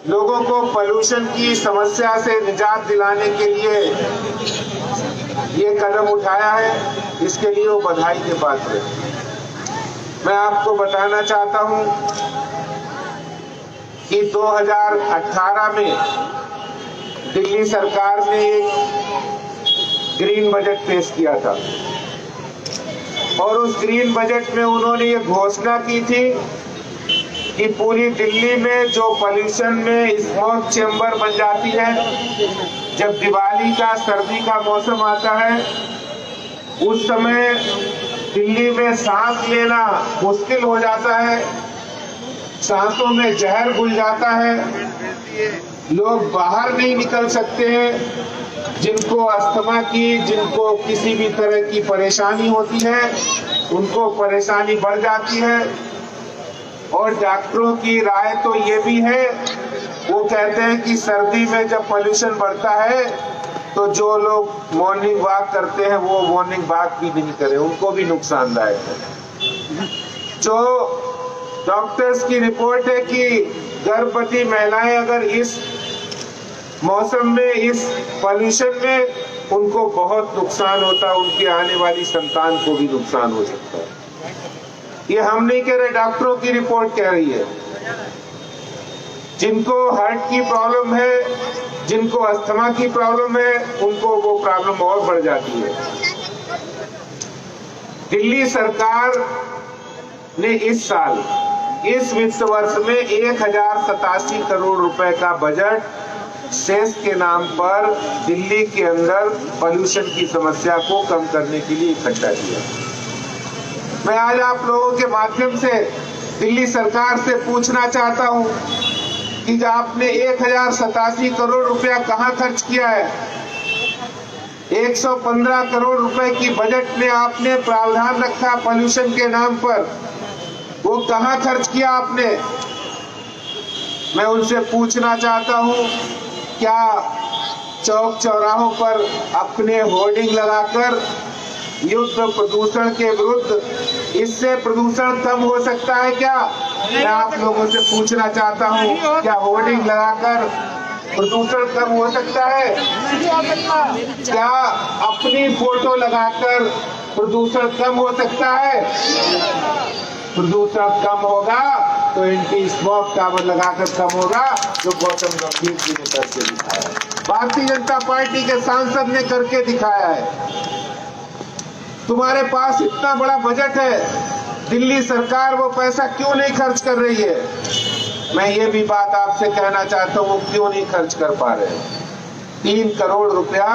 लोगों को पोल्यूशन की समस्या से निजात दिलाने के लिए ये कदम उठाया है, इसके लिए वो बधाई के पात्र है। मैं आपको बताना चाहता हूं कि 2018 में दिल्ली सरकार ने एक ग्रीन बजट पेश किया था और उस ग्रीन बजट में उन्होंने ये घोषणा की थी कि पूरी दिल्ली में जो पोल्यूशन में स्मोक चेंबर बन जाती है, जब दिवाली का सर्दी का मौसम आता है उस समय दिल्ली में सांस लेना मुश्किल हो जाता है, सांसों में जहर घुल जाता है, लोग बाहर नहीं निकल सकते हैं। जिनको अस्थमा की, जिनको किसी भी तरह की परेशानी होती है, उनको परेशानी बढ़ जाती है। और डॉक्टरों की राय तो ये भी है, वो कहते हैं कि सर्दी में जब पोल्यूशन बढ़ता है तो जो लोग मॉर्निंग वॉक करते हैं वो मॉर्निंग वॉक भी नहीं करें, उनको भी नुकसानदायक है। जो डॉक्टर्स की रिपोर्ट है कि गर्भवती महिलाएं अगर इस मौसम में, इस पोल्यूशन में, उनको बहुत नुकसान होता है, उनकी आने वाली संतान को भी नुकसान हो सकता है। ये हम नहीं कह रहे, डॉक्टरों की रिपोर्ट कह रही है। जिनको हार्ट की प्रॉब्लम है, जिनको अस्थमा की प्रॉब्लम है, उनको वो प्रॉब्लम और बढ़ जाती है। दिल्ली सरकार ने इस साल, इस वित्त वर्ष में 1087 करोड़ रुपए का बजट सेस के नाम पर दिल्ली के अंदर पोल्यूशन की समस्या को कम करने के लिए इकट्ठा किया। मैं आज आप लोगों के माध्यम से दिल्ली सरकार से पूछना चाहता हूं कि आपने 1087 करोड़ रुपया कहां खर्च किया है? 115 करोड़ रुपए की बजट में आपने प्रावधान रखा पोल्यूशन के नाम पर, वो कहां खर्च किया आपने? मैं उनसे पूछना चाहता हूं, क्या चौक चौराहों पर अपने होर्डिंग लगाकर युद्ध प्रदूषण के विरुद्ध, इससे प्रदूषण कम हो सकता है क्या? मैं आप लोगों से पूछना चाहता हूं, क्या होर्डिंग लगाकर प्रदूषण कम हो सकता है? क्या अपनी फोटो लगाकर प्रदूषण कम हो सकता है? प्रदूषण कम होगा तो एंटी स्मोक टावर लगाकर कम होगा, जो गौतम गंभीर जी ने करके दिखाया। भारतीय जनता पार्टी के सांसद ने करके दिखाया है। तुम्हारे पास इतना बड़ा बजट है, दिल्ली सरकार वो पैसा क्यों नहीं खर्च कर रही है? मैं ये भी बात आपसे कहना चाहता हूँ, वो क्यों नहीं खर्च कर पा रहे? 3 करोड़ रुपया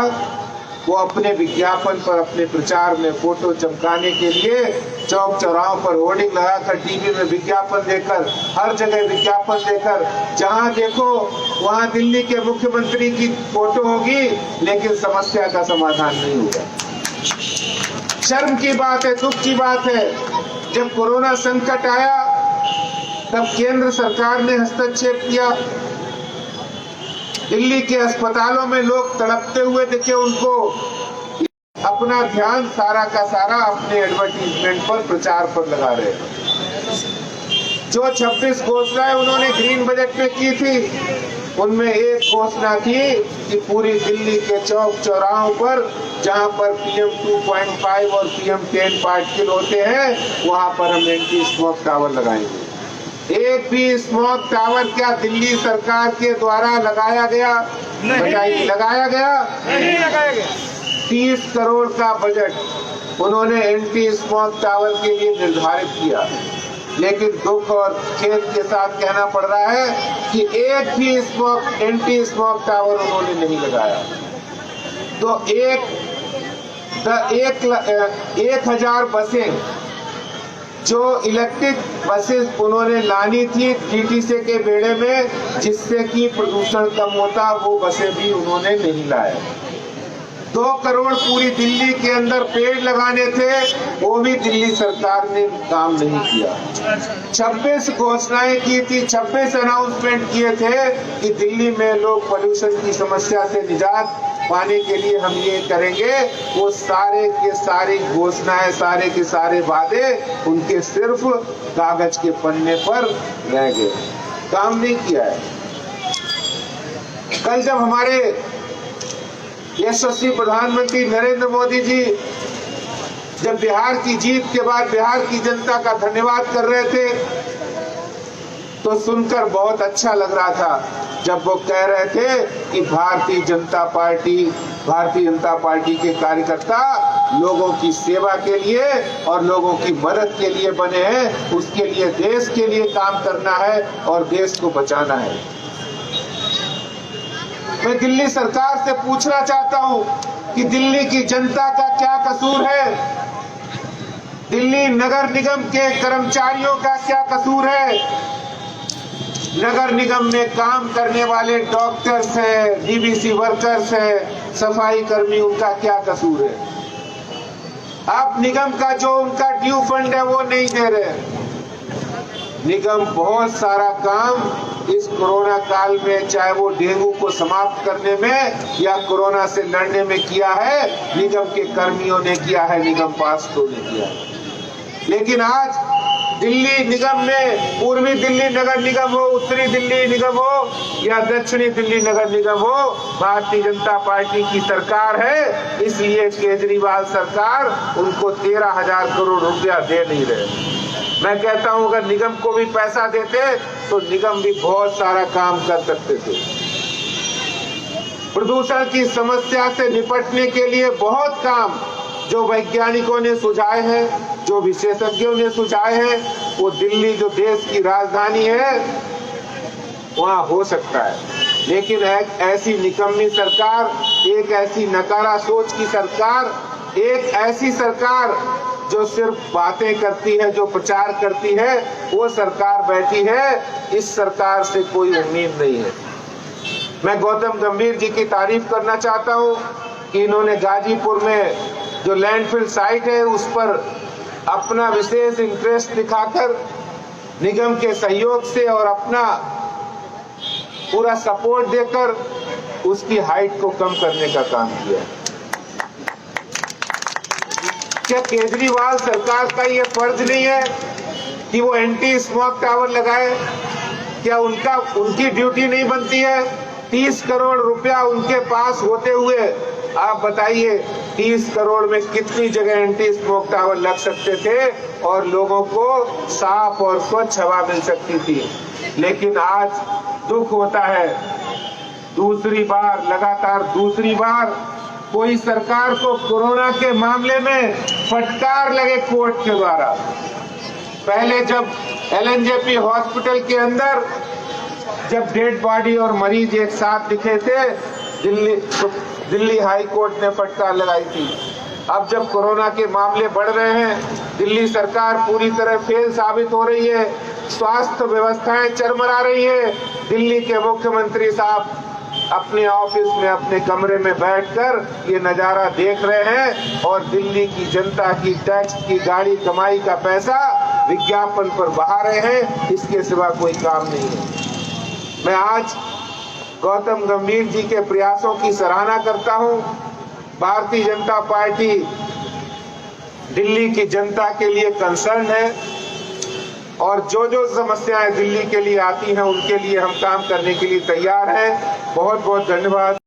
वो अपने विज्ञापन पर, अपने प्रचार में फोटो चमकाने के लिए चौक चौराहों पर होर्डिंग लगाकर, टीवी में विज्ञापन देकर, हर जगह विज्ञापन देकर, जहां देखो वहां दिल्ली के मुख्यमंत्री की फोटो होगी, लेकिन समस्या का समाधान नहीं होगा। शर्म की बात है, दुख की बात है। जब कोरोना संकट आया तब केंद्र सरकार ने हस्तक्षेप किया। दिल्ली के अस्पतालों में लोग तड़पते हुए दिखे, उनको अपना ध्यान सारा का सारा अपने एडवर्टीजमेंट पर, प्रचार पर लगा रहे। जो 26 घोषणाएं उन्होंने ग्रीन बजट में की थी, उनमें एक घोषणा थी कि पूरी दिल्ली के चौक चौराहों पर, जहां पर PM 2.5 और PM 10 पार्टिकल होते हैं, वहां पर हम एंटी स्मोक टावर लगाएंगे। एक भी स्मोक टावर क्या दिल्ली सरकार के द्वारा लगाया गया? बताइए, लगाया गया? नहीं लगाया गया। 30 करोड़ का बजट उन्होंने एंटी स्मोक टावर के लिए निर्धारित किया, लेकिन दुख और खेद के साथ कहना पड़ रहा है कि एक भी एंटी स्मोक टावर उन्होंने नहीं लगाया। तो 1000 बसें, जो इलेक्ट्रिक बसेस उन्होंने लानी थी TTC के बेड़े में, जिससे कि प्रदूषण कम होता, वो बसें भी उन्होंने नहीं लाया। 2 करोड़ पूरी दिल्ली के अंदर पेड़ लगाने थे, वो भी दिल्ली सरकार ने काम नहीं किया। 26 घोषणाएं की थी, 26 अनाउंसमेंट किए थे कि दिल्ली में लोग पोल्यूशन की समस्या से निजात पाने के लिए हम ये करेंगे। वो सारे के सारी घोषणाएं, सारे के सारे वादे उनके सिर्फ कागज के पन्ने पर रह गए, काम नहीं किया है। कल जब हमारे यशस्वी प्रधानमंत्री नरेंद्र मोदी जी जब बिहार की जीत के बाद बिहार की जनता का धन्यवाद कर रहे थे तो सुनकर बहुत अच्छा लग रहा था, जब वो कह रहे थे कि भारतीय जनता पार्टी के कार्यकर्ता लोगों की सेवा के लिए और लोगों की मदद के लिए बने हैं, उसके लिए देश के लिए काम करना है और देश को बचाना है। मैं दिल्ली सरकार से पूछना चाहता हूं कि दिल्ली की जनता का क्या कसूर है, दिल्ली नगर निगम के कर्मचारियों का क्या कसूर है, नगर निगम में काम करने वाले डॉक्टर्स हैं, डीबीसी वर्कर्स हैं, सफाई कर्मी, उनका क्या कसूर है? आप निगम का जो उनका ड्यू फंड है वो नहीं दे रहे। निगम बहुत सारा काम इस कोरोना काल में, चाहे वो डेंगू को समाप्त करने में या कोरोना से लड़ने में किया है, निगम के कर्मियों ने किया है, निगम पार्षदों ने किया है। लेकिन आज दिल्ली निगम में, पूर्वी दिल्ली नगर निगम हो, उत्तरी दिल्ली निगम हो या दक्षिणी दिल्ली नगर निगम हो, भारतीय जनता पार्टी की सरकार है, इसलिए केजरीवाल सरकार उनको 13,000 करोड़ रुपया दे नहीं रहे। मैं कहता हूं अगर निगम को भी पैसा देते तो निगम भी बहुत सारा काम कर सकते थे। प्रदूषण की समस्या से निपटने के लिए बहुत काम जो वैज्ञानिकों ने सुझाए हैं, जो विशेषज्ञों ने सुझाए हैं, वो दिल्ली जो देश की राजधानी है वहां हो सकता है। लेकिन एक ऐसी निकम्मी सरकार, एक ऐसी नकारा सोच की सरकार, एक ऐसी सरकार जो सिर्फ बातें करती है, जो प्रचार करती है, वो सरकार बैठी है। इस सरकार से कोई उम्मीद नहीं है। मैं गौतम गंभीर जी की तारीफ करना चाहता हूं कि इन्होंने गाजीपुर में जो लैंडफिल साइट है उस पर अपना विशेष इंटरेस्ट दिखाकर निगम के सहयोग से और अपना पूरा सपोर्ट देकर उसकी हाइट को कम करने का काम किया। क्या केजरीवाल सरकार का ये फर्ज नहीं है कि वो एंटी स्मोक टावर लगाए? क्या उनकी ड्यूटी नहीं बनती है? 30 करोड़ रुपया उनके पास होते हुए आप बताइए 30 करोड़ में कितनी जगह एंटी स्मोक टावर लग सकते थे और लोगों को साफ और स्वच्छ हवा मिल सकती थी। लेकिन आज दुख होता है, दूसरी बार, लगातार दूसरी बार कोई सरकार को कोरोना के मामले में फटकार लगे कोर्ट के द्वारा। पहले जब एलएनजेपी हॉस्पिटल के अंदर जब डेड बॉडी और मरीज एक साथ दिखे थे, दिल्ली हाई कोर्ट ने फटकार लगाई थी। अब जब कोरोना के मामले बढ़ रहे हैं, दिल्ली सरकार पूरी तरह फेल साबित हो रही है, स्वास्थ्य व्यवस्थाएं चरमरा रही है। दिल्ली के मुख्यमंत्री साहब अपने ऑफिस में, अपने कमरे में बैठकर ये नजारा देख रहे हैं और दिल्ली की जनता की टैक्स की गाड़ी कमाई का पैसा विज्ञापन पर बहा रहे हैं। इसके सिवा कोई काम नहीं है। मैं आज गौतम गंभीर जी के प्रयासों की सराहना करता हूं। भारतीय जनता पार्टी दिल्ली की जनता के लिए कंसर्न है और जो जो समस्याएं दिल्ली के लिए आती हैं उनके लिए हम काम करने के लिए तैयार हैं। बहुत बहुत धन्यवाद।